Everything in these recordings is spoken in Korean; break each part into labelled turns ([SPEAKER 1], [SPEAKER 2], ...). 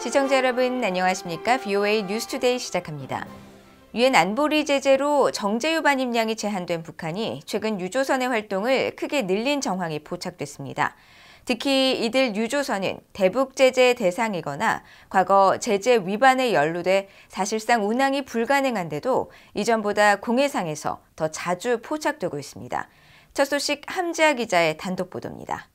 [SPEAKER 1] 시청자 여러분 안녕하십니까? VOA 뉴스투데이 시작합니다. 유엔 안보리 제재로 정제유 반입량이 제한된 북한이 최근 유조선의 활동을 크게 늘린 정황이 포착됐습니다. 특히 이들 유조선은 대북 제재 대상이거나 과거 제재 위반에 연루돼 사실상 운항이 불가능한데도 이전보다 공해상에서 더 자주 포착되고 있습니다. 첫 소식 함지아 기자의 단독 보도입니다.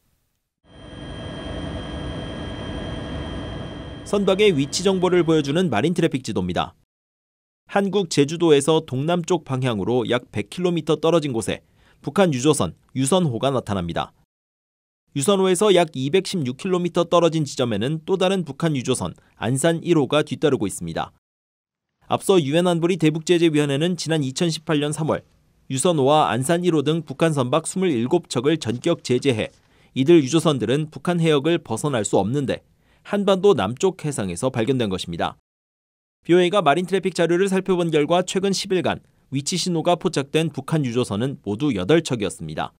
[SPEAKER 2] 선박의 위치 정보를 보여주는 마린 트래픽 지도입니다. 한국 제주도에서 동남쪽 방향으로 약 100km 떨어진 곳에 북한 유조선 유선호가 나타납니다. 유선호에서 약 216km 떨어진 지점에는 또 다른 북한 유조선 안산 1호가 뒤따르고 있습니다. 앞서 유엔 안보리 대북제재위원회는 지난 2018년 3월 유선호와 안산 1호 등 북한 선박 27척을 전격 제재해 이들 유조선들은 북한 해역을 벗어날 수 없는데 한반도 남쪽 해상에서 발견된 것입니다. VOA가 마린 트래픽 자료를 살펴본 결과 최근 10일간 위치 신호가 포착된 북한 유조선은 모두 8척이었습니다.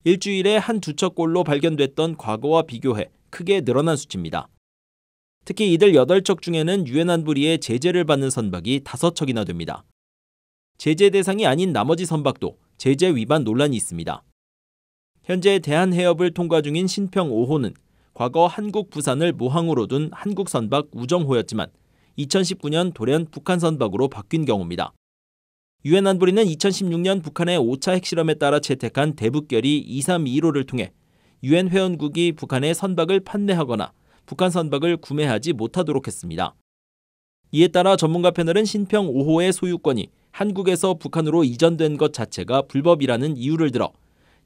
[SPEAKER 2] 일주일에 한두 척꼴로 발견됐던 과거와 비교해 크게 늘어난 수치입니다. 특히 이들 8척 중에는 유엔 안보리의 제재를 받는 선박이 5척이나 됩니다. 제재 대상이 아닌 나머지 선박도 제재 위반 논란이 있습니다. 현재 대한해협을 통과 중인 신평 5호는 과거 한국 부산을 모항으로 둔 한국 선박 우정호였지만 2019년 돌연 북한 선박으로 바뀐 경우입니다. 유엔 안보리는 2016년 북한의 5차 핵실험에 따라 채택한 대북결의 23215를 통해 유엔 회원국이 북한의 선박을 판매하거나 북한 선박을 구매하지 못하도록 했습니다. 이에 따라 전문가 패널은 신평 5호의 소유권이 한국에서 북한으로 이전된 것 자체가 불법이라는 이유를 들어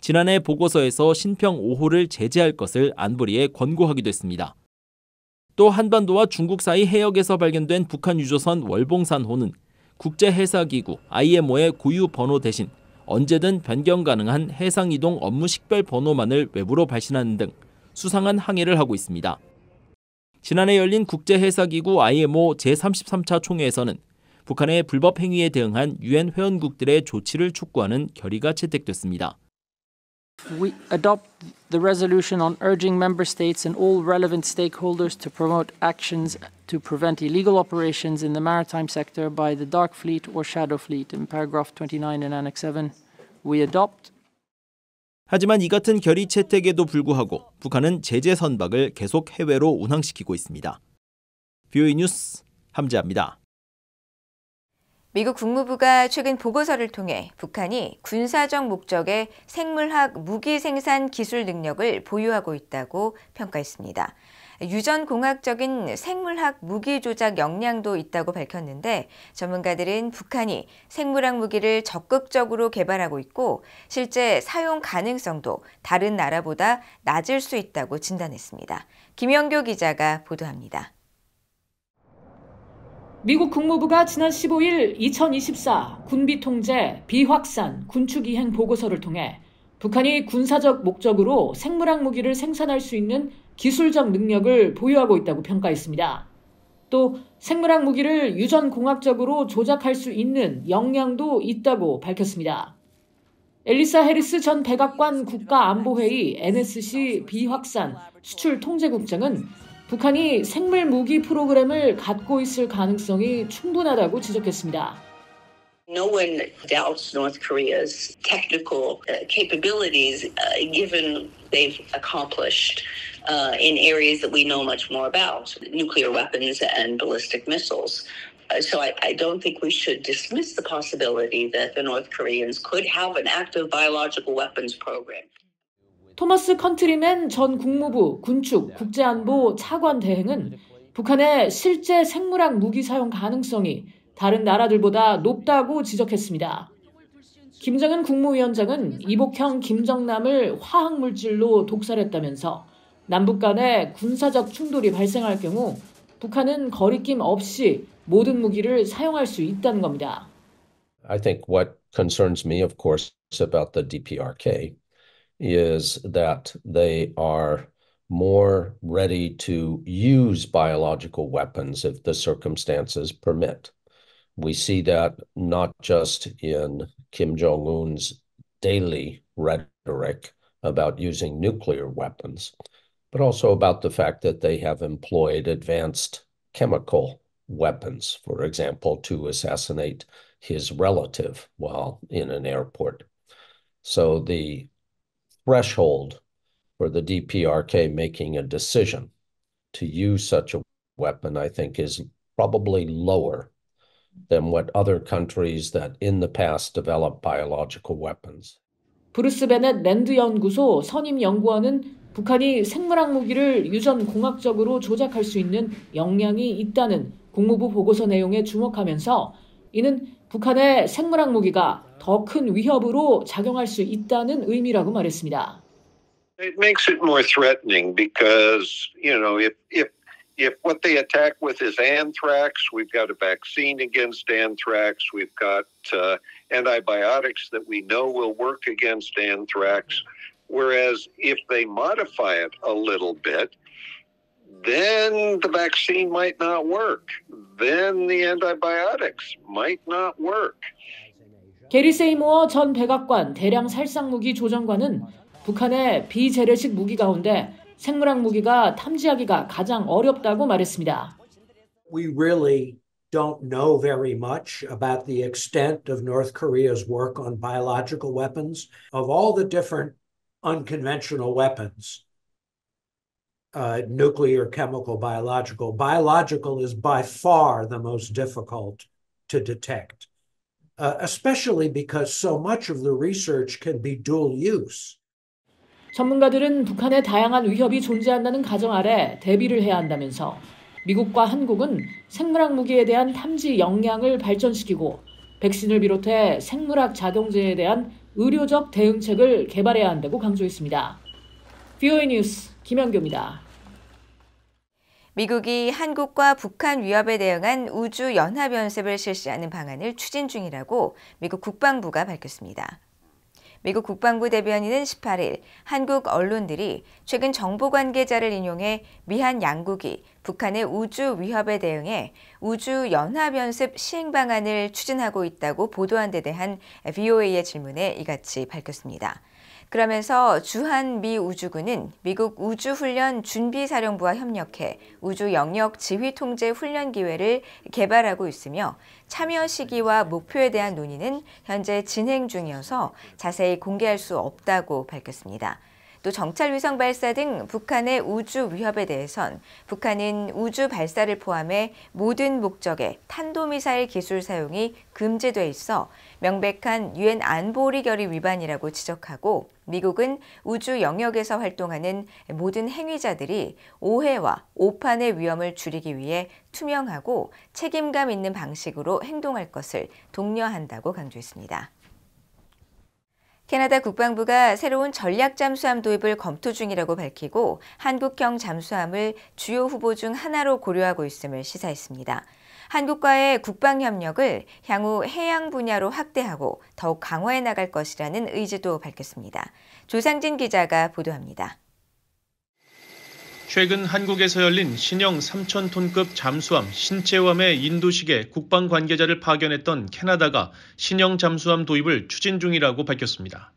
[SPEAKER 2] 지난해 보고서에서 신평 5호를 제재할 것을 안보리에 권고하기도 했습니다. 또 한반도와 중국 사이 해역에서 발견된 북한 유조선 월봉산호는 국제해사기구 IMO의 고유 번호 대신 언제든 변경 가능한 해상이동 업무 식별 번호만을 외부로 발신하는 등 수상한 항해를 하고 있습니다. 지난해 열린 국제해사기구 IMO 제33차 총회에서는 북한의 불법 행위에 대응한 유엔 회원국들의 조치를 촉구하는 결의가 채택됐습니다.
[SPEAKER 3] We adopt the resolution on urging member states and all relevant stakeholders to promote actions to prevent illegal operations in the maritime sector by the dark fleet or shadow fleet in paragraph 29 in Annex 7. We adopt.
[SPEAKER 2] 하지만 이 같은 결의 채택에도 불구하고 북한은 제재 선박을 계속 해외로 운항시키고 있습니다. VOA 뉴스 함지아입니다.
[SPEAKER 1] 미국 국무부가 최근 보고서를 통해 북한이 군사적 목적의 생물학 무기 생산 기술 능력을 보유하고 있다고 평가했습니다. 유전공학적인 생물학 무기 조작 역량도 있다고 밝혔는데 전문가들은 북한이 생물학 무기를 적극적으로 개발하고 있고 실제 사용 가능성도 다른 나라보다 낮을 수 있다고 진단했습니다. 김영교 기자가 보도합니다.
[SPEAKER 4] 미국 국무부가 지난 15일 2024 군비 통제 비확산 군축 이행 보고서를 통해 북한이 군사적 목적으로 생물학 무기를 생산할 수 있는 기술적 능력을 보유하고 있다고 평가했습니다. 또 생물학 무기를 유전공학적으로 조작할 수 있는 역량도 있다고 밝혔습니다. 엘리사 해리스 전 백악관 국가안보회의 NSC 비확산 수출 통제국장은 북한이 생물 무기 프로그램을 갖고 있을 가능성이 충분하다고 지적했습니다.
[SPEAKER 5] No one doubts North Korea's technical capabilities, given they've accomplished in areas that we know much more about, nuclear weapons and ballistic missiles. So I don't think we should dismiss the possibility that the North Koreans could have an active biological weapons program.
[SPEAKER 4] 토머스 컨트리맨 전 국무부 군축 국제안보 차관 대행은 북한의 실제 생물학 무기 사용 가능성이 다른 나라들보다 높다고 지적했습니다. 김정은 국무위원장은 이복형 김정남을 화학물질로 독살했다면서 남북 간의 군사적 충돌이 발생할 경우 북한은 거리낌 없이 모든 무기를 사용할 수 있다는 겁니다.
[SPEAKER 6] I think what concerns me, of course, about the DPRK is that they are more ready to use biological weapons if the circumstances permit. We see that not just in Kim Jong-un's daily rhetoric about using nuclear weapons, but also about the fact that they have employed advanced chemical weapons, for example, to assassinate his relative while in an airport. So the threshold for the DPRK making a decision to use such a weapon, I think, is probably lower than what other countries that in the past developed biological weapons.
[SPEAKER 4] 브루스 베넷 랜드 연구소 선임 연구원은 북한이 생물학 무기를 유전 공학적으로 조작할 수 있는 역량이 있다는 국무부 보고서 내용에 주목하면서 이는 북한의 생물학 무기가 더 큰 위협으로 작용할 수 있다는 의미라고 말했습니다.
[SPEAKER 7] It makes it more threatening because, if what they attack with is anthrax, we've got a vaccine against anthrax, we've got antibiotics that we know will work against anthrax, whereas if they modify it a little bit, then the vaccine might not work. Then the antibiotics might not work.
[SPEAKER 4] 게리 세이모어 전 백악관 대량 살상 무기 조정관은 북한의 비재래식 무기 가운데 생물학 무기가 탐지하기가 가장 어렵다고 말했습니다.
[SPEAKER 8] We really don't know very much about the extent of North Korea's work on biological weapons. Of all the different unconventional weapons, nuclear, chemical, biological, biological is by far the most difficult to detect, especially because so much of the research can be dual use.
[SPEAKER 4] 전문가들은 북한의 다양한 위협이 존재한다는 가정 아래 대비를 해야 한다면서 미국과 한국은 생물학 무기에 대한 탐지 역량을 발전시키고 백신을 비롯해 생물학 작용제에 대한 의료적 대응책을 개발해야 한다고 강조했습니다. VOA 뉴스 김현교입니다.
[SPEAKER 1] 미국이 한국과 북한 위협에 대응한 우주 연합 연습을 실시하는 방안을 추진 중이라고 미국 국방부가 밝혔습니다. 미국 국방부 대변인은 18일 한국 언론들이 최근 정보 관계자를 인용해 미한 양국이 북한의 우주 위협에 대응해 우주 연합 연습 시행 방안을 추진하고 있다고 보도한 데 대한 VOA의 질문에 이같이 밝혔습니다. 그러면서 주한 미 우주군은 미국 우주훈련 준비사령부와 협력해 우주 영역 지휘 통제 훈련 기회를 개발하고 있으며 참여 시기와 목표에 대한 논의는 현재 진행 중이어서 자세히 공개할 수 없다고 밝혔습니다. 또 정찰위성 발사 등 북한의 우주 위협에 대해선 북한은 우주 발사를 포함해 모든 목적의 탄도미사일 기술 사용이 금지돼 있어 명백한 유엔 안보리 결의 위반이라고 지적하고 미국은 우주 영역에서 활동하는 모든 행위자들이 오해와 오판의 위험을 줄이기 위해 투명하고 책임감 있는 방식으로 행동할 것을 독려한다고 강조했습니다. 캐나다 국방부가 새로운 전략 잠수함 도입을 검토 중이라고 밝히고 한국형 잠수함을 주요 후보 중 하나로 고려하고 있음을 시사했습니다. 한국과의 국방 협력을 향후 해양 분야로 확대하고 더욱 강화해 나갈 것이라는 의지도 밝혔습니다. 조상진 기자가 보도합니다.
[SPEAKER 2] 최근 한국에서 열린 신형 3,000톤급 잠수함 신체함의 인도식에 국방 관계자를 파견했던 캐나다가 신형 잠수함 도입을 추진 중이라고 밝혔습니다.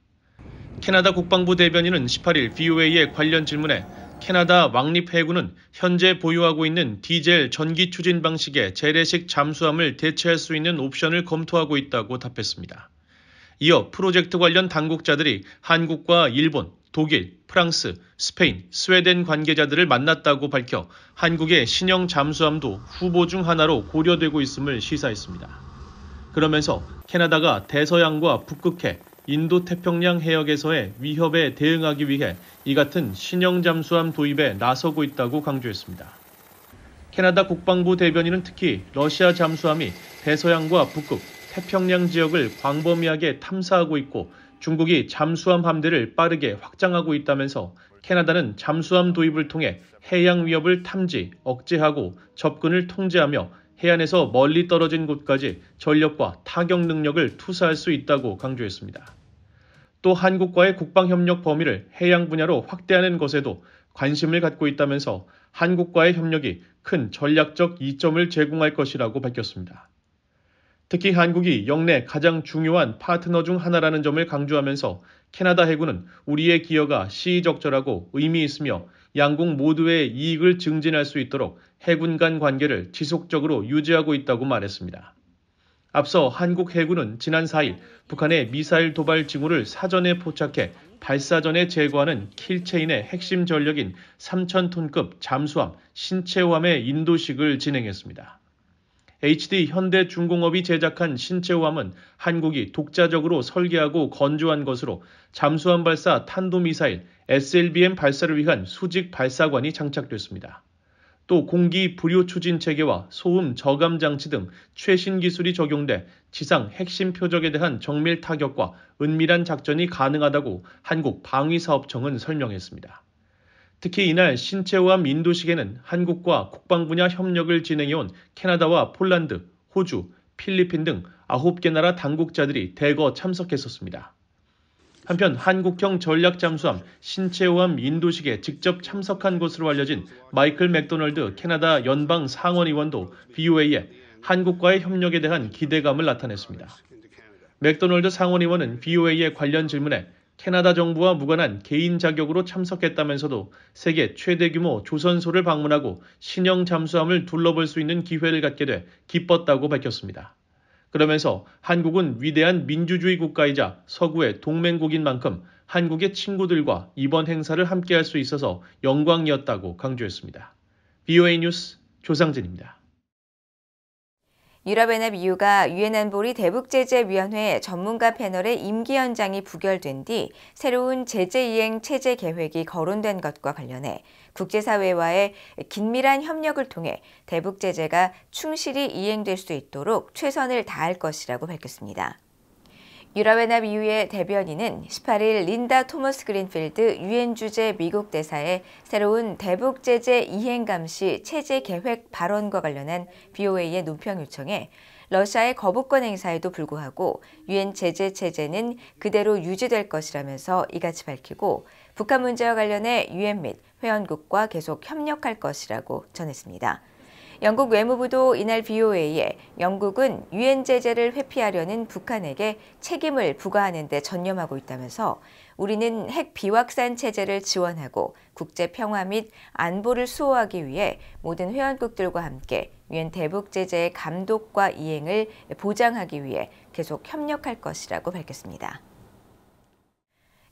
[SPEAKER 2] 캐나다 국방부 대변인은 18일 VOA의 관련 질문에 캐나다 왕립해군은 현재 보유하고 있는 디젤 전기 추진 방식의 재래식 잠수함을 대체할 수 있는 옵션을 검토하고 있다고 답했습니다. 이어 프로젝트 관련 당국자들이 한국과 일본, 독일, 프랑스, 스페인, 스웨덴 관계자들을 만났다고 밝혀 한국의 신형 잠수함도 후보 중 하나로 고려되고 있음을 시사했습니다. 그러면서 캐나다가 대서양과 북극해, 인도태평양 해역에서의 위협에 대응하기 위해 이 같은 신형 잠수함 도입에 나서고 있다고 강조했습니다. 캐나다 국방부 대변인은 특히 러시아 잠수함이 대서양과 북극, 태평양 지역을 광범위하게 탐사하고 있고 중국이 잠수함 함대를 빠르게 확장하고 있다면서 캐나다는 잠수함 도입을 통해 해양 위협을 탐지, 억제하고 접근을 통제하며 해안에서 멀리 떨어진 곳까지 전력과 타격 능력을 투사할 수 있다고 강조했습니다. 또 한국과의 국방협력 범위를 해양 분야로 확대하는 것에도 관심을 갖고 있다면서 한국과의 협력이 큰 전략적 이점을 제공할 것이라고 밝혔습니다. 특히 한국이 영내 가장 중요한 파트너 중 하나라는 점을 강조하면서 캐나다 해군은 우리의 기여가 시의적절하고 의미 있으며
[SPEAKER 9] 양국 모두의 이익을 증진할 수 있도록 해군 간 관계를 지속적으로 유지하고 있다고 말했습니다. 앞서 한국 해군은 지난 4일 북한의 미사일 도발 징후를 사전에 포착해 발사 전에 제거하는 킬체인의 핵심 전력인 3,000톤급 잠수함 신체호함의 인도식을 진행했습니다. HD 현대중공업이 제작한 신체호함은 한국이 독자적으로 설계하고 건조한 것으로 잠수함 발사 탄도미사일 SLBM 발사를 위한 수직 발사관이 장착됐습니다. 또 공기 불요 추진 체계와 소음 저감 장치 등 최신 기술이 적용돼 지상 핵심 표적에 대한 정밀 타격과 은밀한 작전이 가능하다고 한국 방위사업청은 설명했습니다. 특히 이날 신체호함 인도식에는 한국과 국방 분야 협력을 진행해온 캐나다와 폴란드, 호주, 필리핀 등 9개 나라 당국자들이 대거 참석했었습니다. 한편 한국형 전략잠수함 신체호함 인도식에 직접 참석한 것으로 알려진 마이클 맥도널드 캐나다 연방 상원의원도 VOA에 한국과의 협력에 대한 기대감을 나타냈습니다. 맥도널드 상원의원은 VOA의 관련 질문에 캐나다 정부와 무관한 개인 자격으로 참석했다면서도 세계 최대 규모 조선소를 방문하고 신형 잠수함을 둘러볼 수 있는 기회를 갖게 돼 기뻤다고 밝혔습니다. 그러면서 한국은 위대한 민주주의 국가이자 서구의 동맹국인 만큼 한국의 친구들과 이번 행사를 함께할 수 있어서 영광이었다고 강조했습니다. VOA 뉴스 조상진입니다.
[SPEAKER 1] 유럽연합 EU가 유엔 안보리 대북제재위원회 전문가 패널의 임기 연장이 부결된 뒤 새로운 제재 이행 체제 계획이 거론된 것과 관련해 국제사회와의 긴밀한 협력을 통해 대북제재가 충실히 이행될 수 있도록 최선을 다할 것이라고 밝혔습니다. 유럽연합 EU의 대변인은 18일 린다 토머스 그린필드 유엔 주재 미국 대사의 새로운 대북 제재 이행 감시 체제 계획 발언과 관련한 VOA의 논평 요청에 러시아의 거부권 행사에도 불구하고 유엔 제재 체제는 그대로 유지될 것이라면서 이같이 밝히고 북한 문제와 관련해 유엔 및 회원국과 계속 협력할 것이라고 전했습니다. 영국 외무부도 이날 VOA에 영국은 유엔 제재를 회피하려는 북한에게 책임을 부과하는 데 전념하고 있다면서 우리는 핵 비확산 체제를 지원하고 국제 평화 및 안보를 수호하기 위해 모든 회원국들과 함께 유엔 대북 제재의 감독과 이행을 보장하기 위해 계속 협력할 것이라고 밝혔습니다.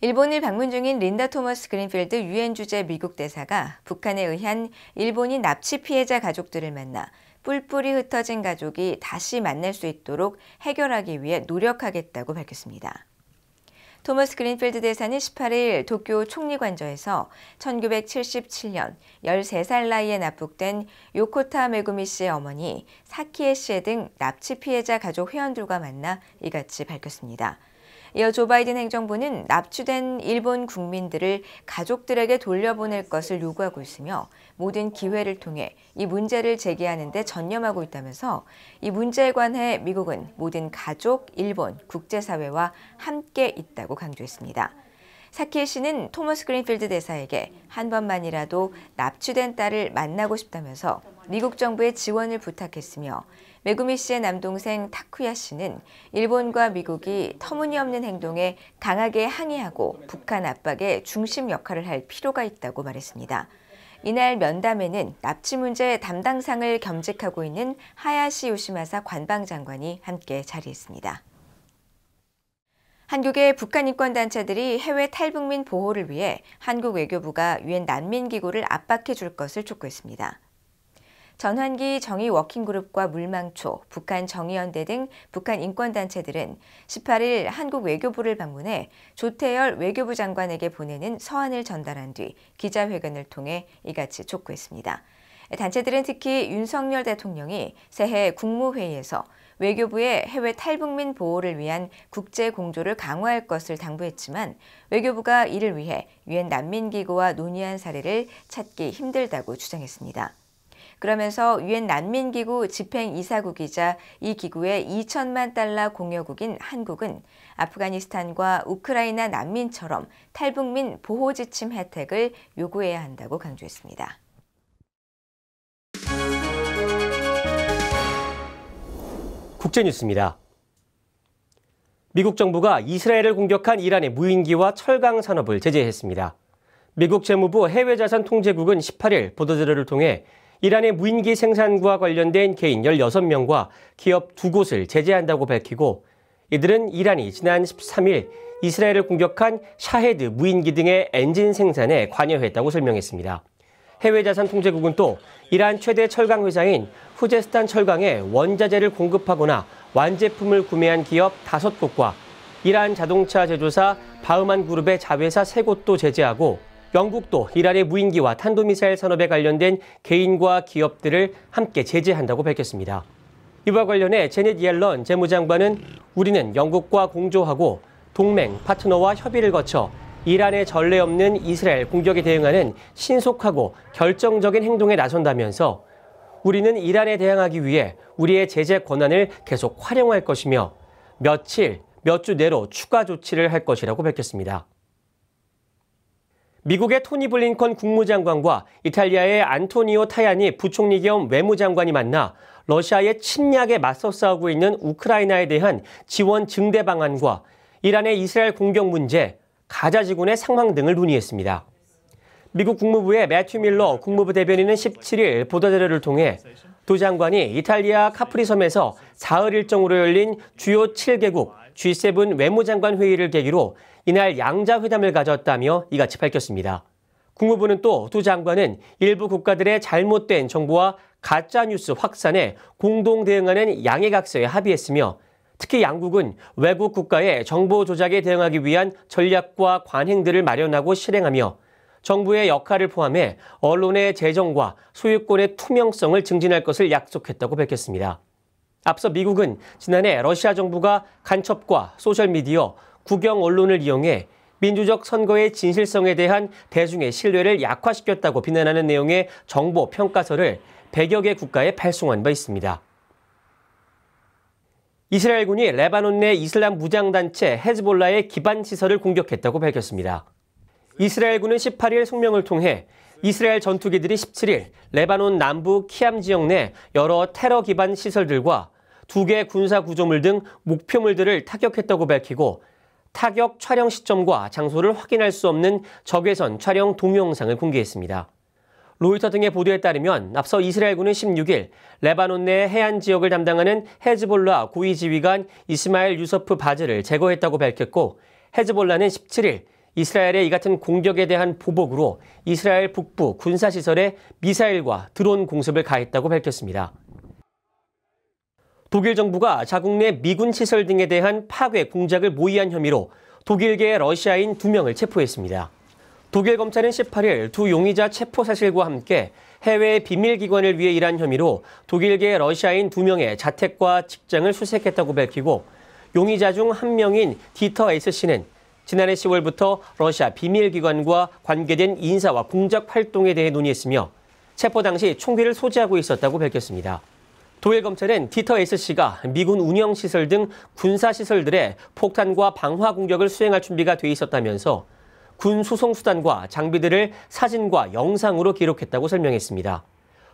[SPEAKER 1] 일본을 방문 중인 린다 토머스 그린필드 유엔 주재 미국 대사가 북한에 의한 일본인 납치 피해자 가족들을 만나 뿔뿔이 흩어진 가족이 다시 만날 수 있도록 해결하기 위해 노력하겠다고 밝혔습니다. 토머스 그린필드 대사는 18일 도쿄 총리관저에서 1977년 13살 나이에 납북된 요코타 메구미 씨의 어머니 사키에 씨의 등 납치 피해자 가족 회원들과 만나 이같이 밝혔습니다. 이어 조 바이든 행정부는 납치된 일본 국민들을 가족들에게 돌려보낼 것을 요구하고 있으며 모든 기회를 통해 이 문제를 제기하는 데 전념하고 있다면서 이 문제에 관해 미국은 모든 가족, 일본, 국제사회와 함께 있다고 강조했습니다. 사키에 씨는 토머스 그린필드 대사에게 한 번만이라도 납치된 딸을 만나고 싶다면서 미국 정부의 지원을 부탁했으며 메구미 씨의 남동생 타쿠야 씨는 일본과 미국이 터무니없는 행동에 강하게 항의하고 북한 압박의 중심 역할을 할 필요가 있다고 말했습니다. 이날 면담에는 납치 문제 담당상을 겸직하고 있는 하야시 요시마사 관방장관이 함께 자리했습니다. 한국의 북한 인권단체들이 해외 탈북민 보호를 위해 한국 외교부가 유엔 난민기구를 압박해 줄 것을 촉구했습니다. 전환기 정의 워킹그룹과 물망초, 북한 정의연대 등 북한 인권단체들은 18일 한국 외교부를 방문해 조태열 외교부 장관에게 보내는 서한을 전달한 뒤 기자회견을 통해 이같이 촉구했습니다. 단체들은 특히 윤석열 대통령이 새해 국무회의에서 외교부의 해외 탈북민 보호를 위한 국제 공조를 강화할 것을 당부했지만 외교부가 이를 위해 유엔 난민기구와 논의한 사례를 찾기 힘들다고 주장했습니다. 그러면서 유엔 난민기구 집행이사국이자 이 기구의 2천만 달러 공여국인 한국은 아프가니스탄과 우크라이나 난민처럼 탈북민 보호지침 혜택을 요구해야 한다고 강조했습니다.
[SPEAKER 10] 국제뉴스입니다. 미국 정부가 이스라엘을 공격한 이란의 무인기와 철강 산업을 제재했습니다. 미국 재무부 해외자산통제국은 18일 보도자료를 통해 이란의 무인기 생산과 관련된 개인 16명과 기업 2곳을 제재한다고 밝히고 이들은 이란이 지난 13일 이스라엘을 공격한 샤헤드 무인기 등의 엔진 생산에 관여했다고 설명했습니다. 해외자산통제국은 또 이란 최대 철강 회사인 후제스탄 철강에 원자재를 공급하거나 완제품을 구매한 기업 5곳과 이란 자동차 제조사 바흐만 그룹의 자회사 3곳도 제재하고 영국도 이란의 무인기와 탄도미사일 산업에 관련된 개인과 기업들을 함께 제재한다고 밝혔습니다. 이와 관련해 제넷 옐런 재무장관은 우리는 영국과 공조하고 동맹, 파트너와 협의를 거쳐 이란의 전례 없는 이스라엘 공격에 대응하는 신속하고 결정적인 행동에 나선다면서 우리는 이란에 대항하기 위해 우리의 제재 권한을 계속 활용할 것이며 며칠, 몇 주 내로 추가 조치를 할 것이라고 밝혔습니다. 미국의 토니 블링컨 국무장관과 이탈리아의 안토니오 타야니 부총리 겸 외무장관이 만나 러시아의 침략에 맞서 싸우고 있는 우크라이나에 대한 지원 증대 방안과 이란의 이스라엘 공격 문제, 가자 지구의 상황 등을 논의했습니다. 미국 국무부의 매튜 밀러 국무부 대변인은 17일 보도자료를 통해 두 장관이 이탈리아 카프리 섬에서 사흘 일정으로 열린 주요 7개국 G7 외무장관 회의를 계기로 이날 양자회담을 가졌다며 이같이 밝혔습니다. 국무부는 또 두 장관은 일부 국가들의 잘못된 정보와 가짜뉴스 확산에 공동 대응하는 양해각서에 합의했으며 특히 양국은 외국 국가의 정보 조작에 대응하기 위한 전략과 관행들을 마련하고 실행하며 정부의 역할을 포함해 언론의 재정과 소유권의 투명성을 증진할 것을 약속했다고 밝혔습니다. 앞서 미국은 지난해 러시아 정부가 간첩과 소셜미디어, 국영 언론을 이용해 민주적 선거의 진실성에 대한 대중의 신뢰를 약화시켰다고 비난하는 내용의 정보 평가서를 100여 개 국가에 발송한 바 있습니다. 이스라엘군이 레바논 내 이슬람 무장단체 헤즈볼라의 기반시설을 공격했다고 밝혔습니다. 이스라엘군은 18일 성명을 통해 이스라엘 전투기들이 17일 레바논 남부 키암 지역 내 여러 테러 기반 시설들과 2개 군사 구조물 등 목표물들을 타격했다고 밝히고 타격 촬영 시점과 장소를 확인할 수 없는 적외선 촬영 동영상을 공개했습니다. 로이터 등의 보도에 따르면 앞서 이스라엘군은 16일 레바논 내 해안 지역을 담당하는 헤즈볼라 고위 지휘관 이스마일 유서프 바즈를 제거했다고 밝혔고 헤즈볼라는 17일 이스라엘의 이 같은 공격에 대한 보복으로 이스라엘 북부 군사시설에 미사일과 드론 공습을 가했다고 밝혔습니다. 독일 정부가 자국 내 미군 시설 등에 대한 파괴 공작을 모의한 혐의로 독일계 러시아인 2명을 체포했습니다. 독일 검찰은 18일 두 용의자 체포 사실과 함께 해외 비밀기관을 위해 일한 혐의로 독일계 러시아인 2명의 자택과 직장을 수색했다고 밝히고 용의자 중 한 명인 디터 S씨는 지난해 10월부터 러시아 비밀기관과 관계된 인사와 공작 활동에 대해 논의했으며 체포 당시 총기를 소지하고 있었다고 밝혔습니다. 독일 검찰은 디터 S씨가 미군 운영시설 등 군사시설들의 폭탄과 방화 공격을 수행할 준비가 돼 있었다면서 군 수송수단과 장비들을 사진과 영상으로 기록했다고 설명했습니다.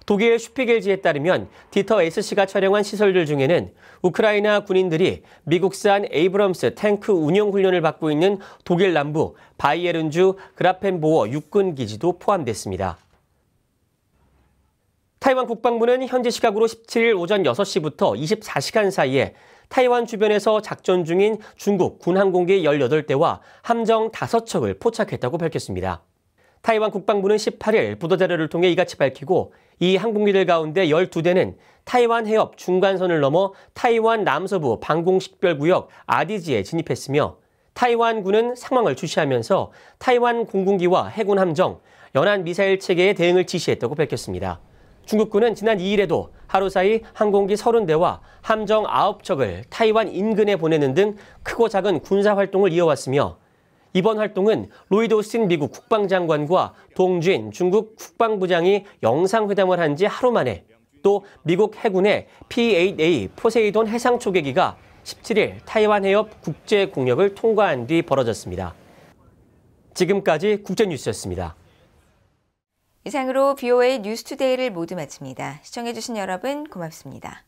[SPEAKER 10] 독일 슈피겔지에 따르면 디터 S씨가 촬영한 시설들 중에는 우크라이나 군인들이 미국산 에이브럼스 탱크 운용 훈련을 받고 있는 독일 남부 바이에른주 그라펜보어 육군 기지도 포함됐습니다. 타이완 국방부는 현지 시각으로 17일 오전 6시부터 24시간 사이에 타이완 주변에서 작전 중인 중국 군 항공기 18대와 함정 5척을 포착했다고 밝혔습니다. 타이완 국방부는 18일 보도자료를 통해 이같이 밝히고 이 항공기들 가운데 12대는 타이완 해협 중간선을 넘어 타이완 남서부 방공식별구역 아디지에 진입했으며 타이완군은 상황을 주시하면서 타이완 공군기와 해군 함정, 연안 미사일 체계에 대응을 지시했다고 밝혔습니다. 중국군은 지난 2일에도 하루 사이 항공기 30대와 함정 9척을 타이완 인근에 보내는 등 크고 작은 군사활동을 이어왔으며 이번 활동은 로이드 오스틴 미국 국방장관과 동주인 중국 국방부장이 영상회담을 한 지 하루 만에 또 미국 해군의 P-8A 포세이돈 해상 초계기가 17일 타이완 해협 국제공역을 통과한 뒤 벌어졌습니다. 지금까지 국제뉴스였습니다.
[SPEAKER 1] 이상으로 BOA 뉴스투데이를 모두 마칩니다. 시청해주신 여러분 고맙습니다.